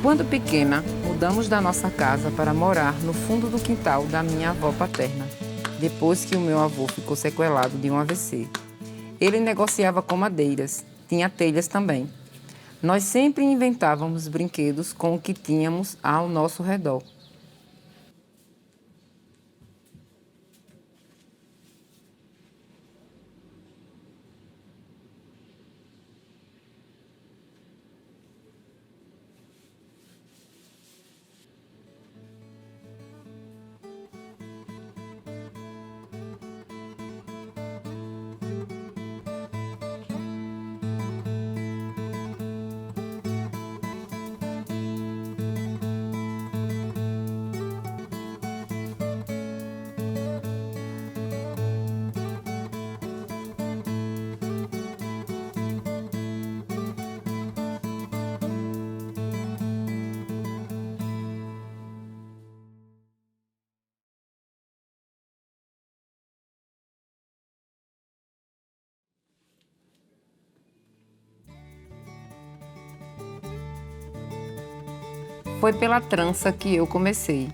Quando pequena, mudamos da nossa casa para morar no fundo do quintal da minha avó paterna, depois que o meu avô ficou sequelado de um AVC. Ele negociava com madeiras, tinha telhas também. Nós sempre inventávamos brinquedos com o que tínhamos ao nosso redor. Foi pela trança que eu comecei.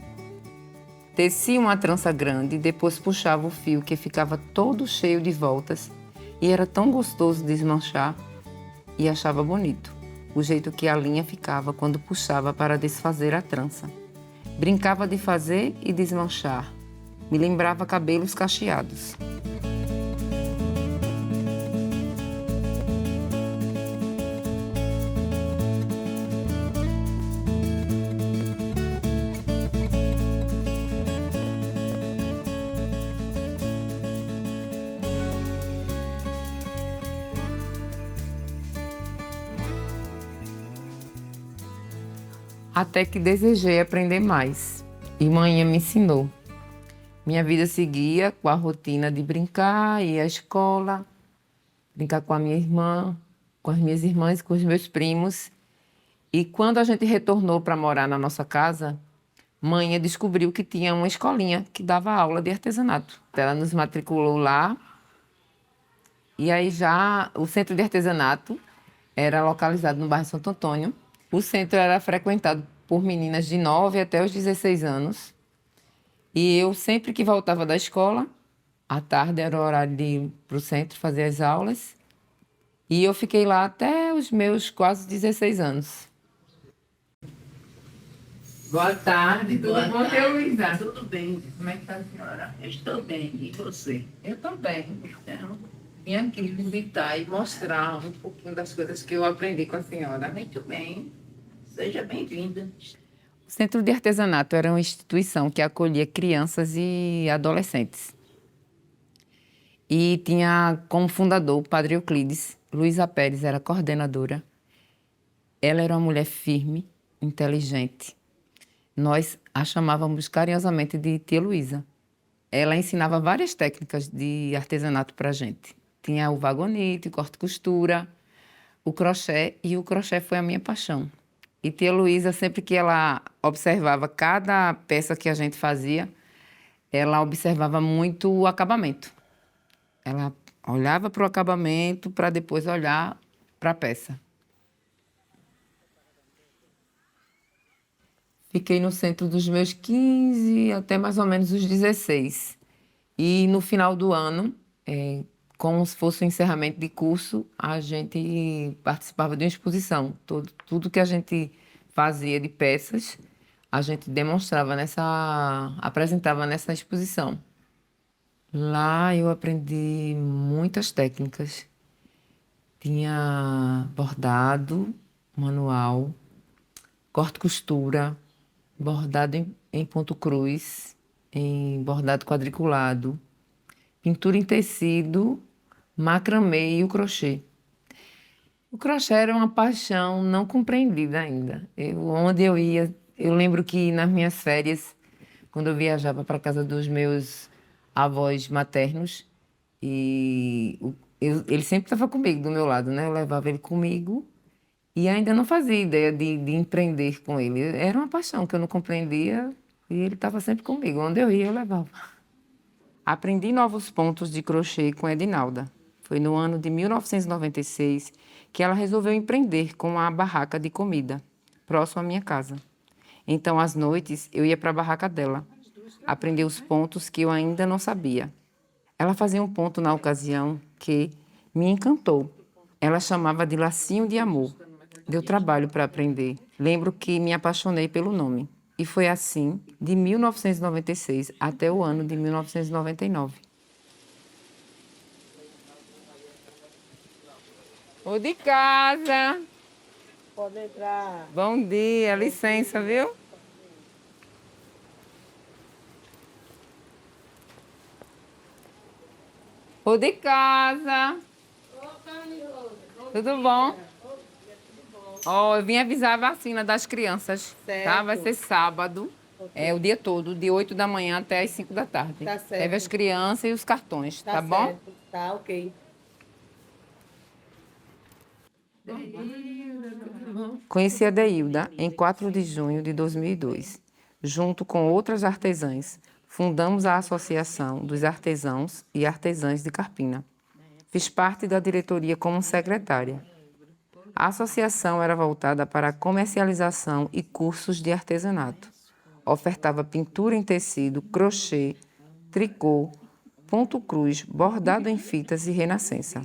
Teci uma trança grande, depois puxava o fio que ficava todo cheio de voltas e era tão gostoso desmanchar e achava bonito o jeito que a linha ficava quando puxava para desfazer a trança. Brincava de fazer e desmanchar. Me lembrava cabelos cacheados. Até que desejei aprender mais e manhã me ensinou. Minha vida seguia com a rotina de brincar, ir à escola, brincar com a minha irmã, com as minhas irmãs, com os meus primos. E quando a gente retornou para morar na nossa casa, Manhã descobriu que tinha uma escolinha que dava aula de artesanato. Ela nos matriculou lá e aí já o centro de artesanato era localizado no bairro Santo Antônio. O centro era frequentado por meninas de 9 até os 16 anos. E eu, sempre que voltava da escola, à tarde era o horário de ir para o centro fazer as aulas. E eu fiquei lá até os meus quase 16 anos. Boa tarde, tudo bom, Luísa? Tudo bem. Como é que está a senhora? Eu estou bem. E você? Eu também. Então, Vim aqui visitar e mostrar um pouquinho das coisas que eu aprendi com a senhora. muito bem. Seja bem-vinda. O Centro de Artesanato era uma instituição que acolhia crianças e adolescentes. E tinha como fundador o Padre Euclides. Luísa Pérez era coordenadora. Ela era uma mulher firme, inteligente. Nós a chamávamos carinhosamente de Tia Luísa. Ela ensinava várias técnicas de artesanato para a gente. Tinha o vagonete, o corte e costura, o crochê, e o crochê foi a minha paixão. E Tia Luísa, sempre que ela observava cada peça que a gente fazia, ela observava muito o acabamento. Ela olhava para o acabamento para depois olhar para a peça. Fiquei no centro dos meus 15 até mais ou menos os 16. E no final do ano, como se fosse o encerramento de curso, a gente participava de uma exposição. Tudo que a gente fazia de peças, a gente apresentava nessa exposição. Lá eu aprendi muitas técnicas. Tinha bordado manual, corte e costura, bordado em ponto cruz, em bordado quadriculado, pintura em tecido, macramê e o crochê. O crochê era uma paixão não compreendida ainda. Onde eu ia, eu lembro que nas minhas férias, quando eu viajava para a casa dos meus avós maternos, ele sempre estava comigo, do meu lado, né? Eu levava ele comigo e ainda não fazia ideia de empreender com ele. Era uma paixão que eu não compreendia e ele estava sempre comigo. Onde eu ia, eu levava. Aprendi novos pontos de crochê com Edinalda. Foi no ano de 1996 que ela resolveu empreender com a barraca de comida. próximo à minha casa. Então, às noites, eu ia para a barraca dela, aprender os pontos que eu ainda não sabia. Ela fazia um ponto na ocasião que me encantou. Ela chamava de lacinho de amor. Deu trabalho para aprender. Lembro que me apaixonei pelo nome. E foi assim, de 1996 até o ano de 1999. Ô de casa! Pode entrar. Bom dia, licença, viu? Ô de casa! Tudo bom? Ó, eu vim avisar a vacina das crianças, tá? Certo. Vai ser sábado, o dia todo, de 8 da manhã até as 5 da tarde. Tá certo. Leve as crianças e os cartões, tá bom? Certo. Tá, ok. Conheci a Deilda em 4 de junho de 2002. Junto com outras artesãs, fundamos a Associação dos Artesãos e Artesãs de Carpina. Fiz parte da diretoria como secretária. A associação era voltada para a comercialização e cursos de artesanato. Ofertava pintura em tecido, crochê, tricô, ponto cruz, bordado em fitas e renascença.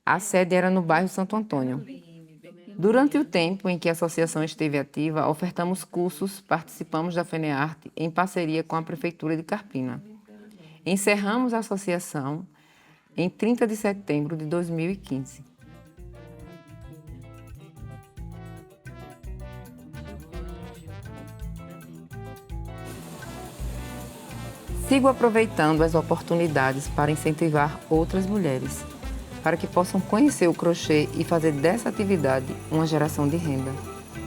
A sede era no bairro Santo Antônio. Durante o tempo em que a associação esteve ativa, ofertamos cursos, participamos da FENEARTE em parceria com a Prefeitura de Carpina. Encerramos a associação em 30 de setembro de 2015. Sigo aproveitando as oportunidades para incentivar outras mulheres, para que possam conhecer o crochê e fazer dessa atividade uma geração de renda.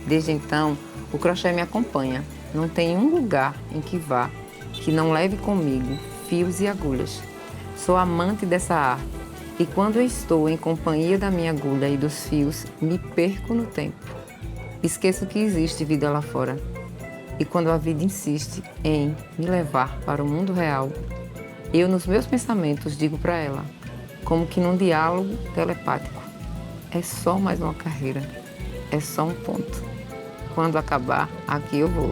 Desde então, o crochê me acompanha. Não tem um lugar em que vá que não leve comigo fios e agulhas. Sou amante dessa arte e quando eu estou em companhia da minha agulha e dos fios, me perco no tempo. Esqueço que existe vida lá fora. E quando a vida insiste em me levar para o mundo real, eu nos meus pensamentos digo para ela, como que num diálogo telepático, é só mais uma carreira, é só um ponto. Quando acabar, aqui eu vou.